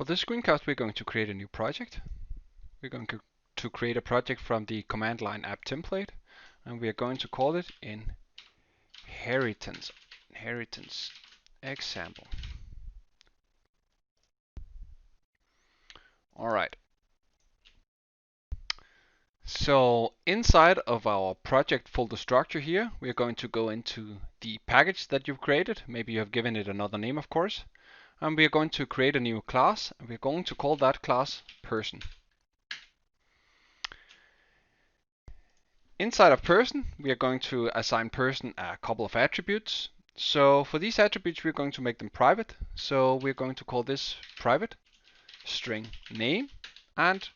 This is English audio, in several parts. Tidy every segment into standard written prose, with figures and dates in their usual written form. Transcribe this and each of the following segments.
this screencast, we're going to create a new project. We're going to create a project from the command line app template, and we are going to call it inheritance example. All right. So inside of our project folder structure here, we're going to go into the package that you've created. Maybe you have given it another name, of course. And we're going to create a new class, and we're going to call that class person. Inside of person, we are going to assign person a couple of attributes. So for these attributes, we're going to make them private. So we're going to call this private string name and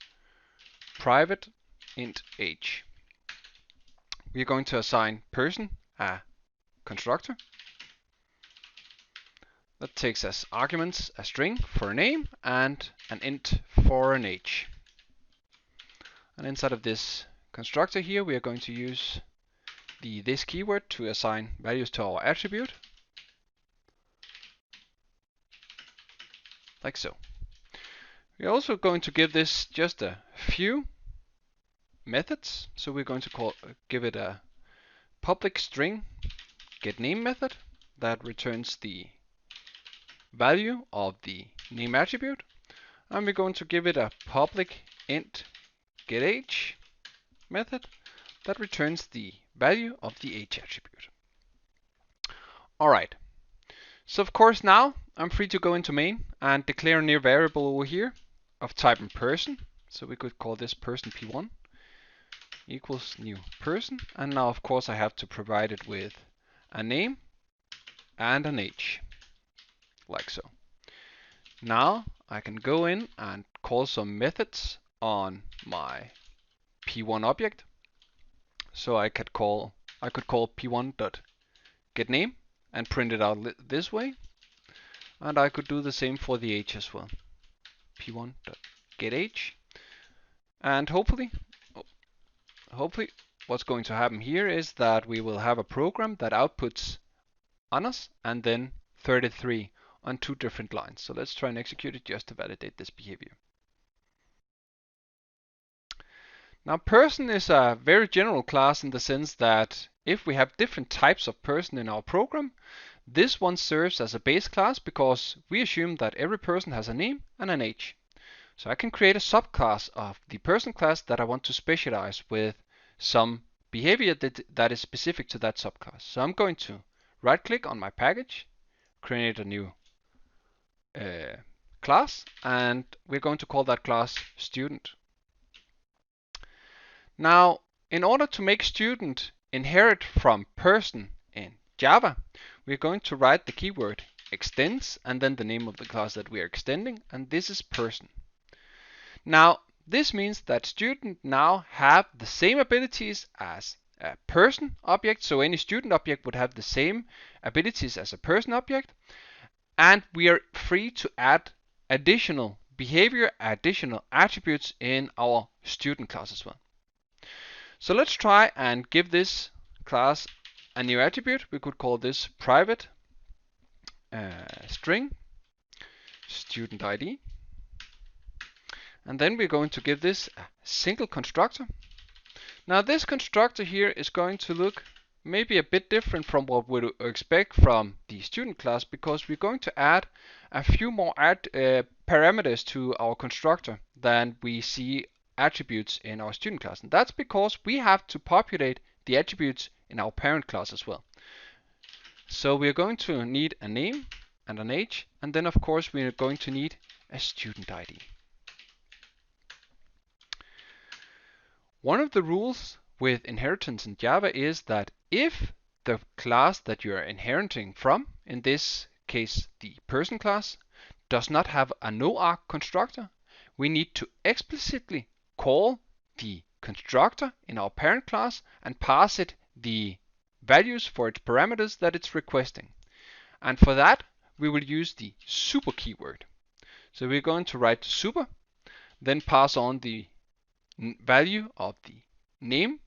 private int age. We're going to assign person a constructor that takes as arguments a string for a name and an int for an age. And inside of this constructor here, we are going to use this keyword to assign values to our attribute, like so. We're also going to give this just a few methods. So we're going to give it a public string getName method that returns the value of the name attribute, and we're going to give it a public int getAge method that returns the value of the age attribute. Alright, so of course now I'm free to go into main and declare a new variable over here of type person. So we could call this person p1 equals new person, and now of course I have to provide it with a name and an age, like so. Now I can go in and call some methods on my p1 object. So I could call p1.getName and print it out this way, and I could do the same for the age as well. p1.getAge, and hopefully what's going to happen here is that we will have a program that outputs Anders and then 33 on two different lines. So let's try and execute it just to validate this behavior. Now person is a very general class in the sense that if we have different types of person in our program, this one serves as a base class because we assume that every person has a name and an age. So I can create a subclass of the person class that I want to specialize with some behavior that is specific to that subclass. So I'm going to right click on my package, create a new class, and we're going to call that class student. Now, in order to make student inherit from person in Java, we're going to write the keyword extends and then the name of the class that we are extending, and this is person. Now, this means that student now have the same abilities as a person object, so any student object would have the same abilities as a person object, and we are free to add additional behavior, additional attributes in our student class as well. So let's try and give this class a new attribute. We could call this private string student ID. And then we're going to give this a single constructor. Now this constructor here is going to look maybe a bit different from what we would expect from the student class, because we're going to add a few more parameters to our constructor than we see attributes in our student class. And that's because we have to populate the attributes in our parent class as well. So we're going to need a name and an age, and then of course we're going to need a student ID. One of the rules with inheritance in Java is that if the class that you are inheriting from, in this case the person class, does not have a no-arg constructor, we need to explicitly call the constructor in our parent class and pass it the values for its parameters that it's requesting. And for that, we will use the super keyword. So we're going to write super, then pass on the value of the name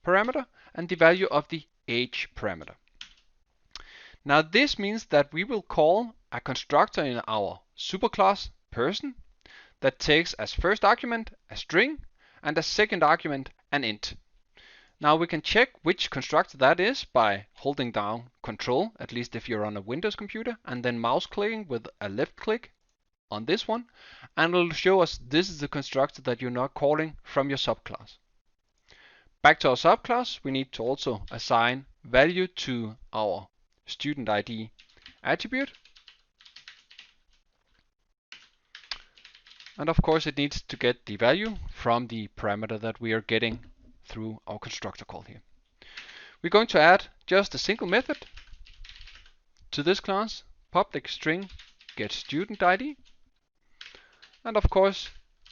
parameter and the value of the age parameter. Now this means that we will call a constructor in our superclass person that takes as first argument a string and as second argument an int. Now we can check which constructor that is by holding down Control, at least if you're on a Windows computer, and then mouse clicking with a left click on this one, and it'll show us this is the constructor that you're not calling from your subclass. Back to our subclass, we need to also assign value to our student ID attribute. And of course it needs to get the value from the parameter that we are getting through our constructor call here. We're going to add just a single method to this class, public string get student ID. And of course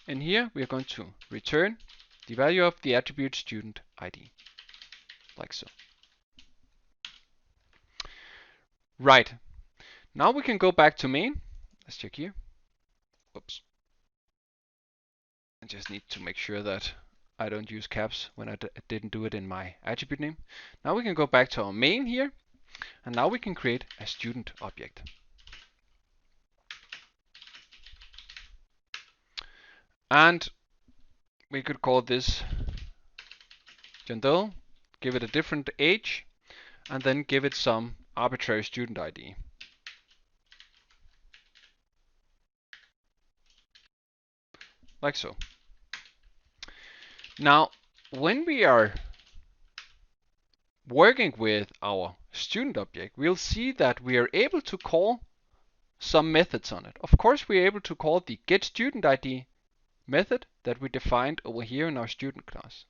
in here we are going to return the value of the attribute student ID, like so. Right, now we can go back to main. Let's check here. Oops. I just need to make sure that I don't use caps when I didn't do it in my attribute name. Now we can go back to our main here, and now we can create a student object. And we could call this Jandel, give it a different age, and then give it some arbitrary student ID. Like so. Now, when we are working with our student object, we'll see that we are able to call some methods on it. Of course, we are able to call the getStudentID method that we defined over here in our student class.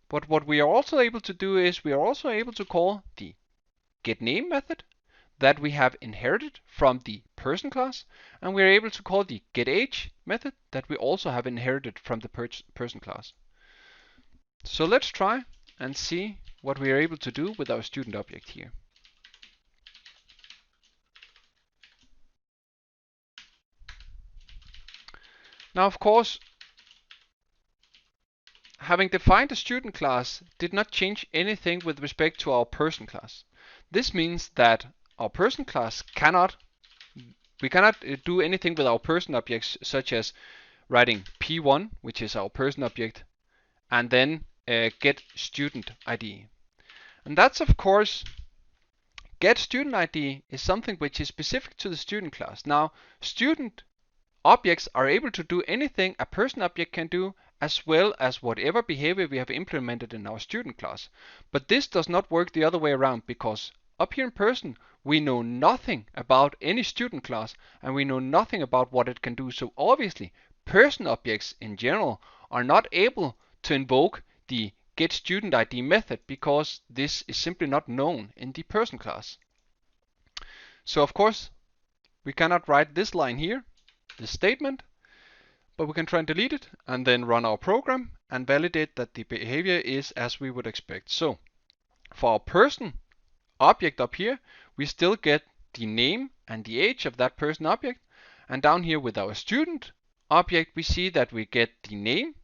But what we are also able to do is we are also able to call the getName method that we have inherited from the person class, and we are able to call the getAge method that we also have inherited from the person class. So let's try and see what we are able to do with our student object here. Now, of course, having defined a student class did not change anything with respect to our person class. This means that our person class we cannot do anything with our person objects, such as writing P1, which is our person object, and then get student ID. And that's of course, get student ID is something which is specific to the student class. Now, student objects are able to do anything a person object can do, as well as whatever behavior we have implemented in our student class. But this does not work the other way around, because up here in person we know nothing about any student class, and we know nothing about what it can do. So obviously person objects in general are not able to invoke the getStudentID method, because this is simply not known in the person class. So of course we cannot write this line here, this statement, but we can try and delete it and then run our program and validate that the behavior is as we would expect. So for our person object up here, we still get the name and the age of that person object, and down here with our student object we see that we get the name,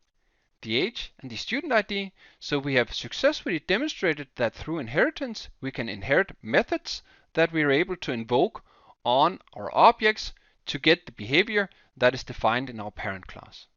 the age, and the student ID. So we have successfully demonstrated that through inheritance we can inherit methods that we are able to invoke on our objects to get the behavior that is defined in our parent class.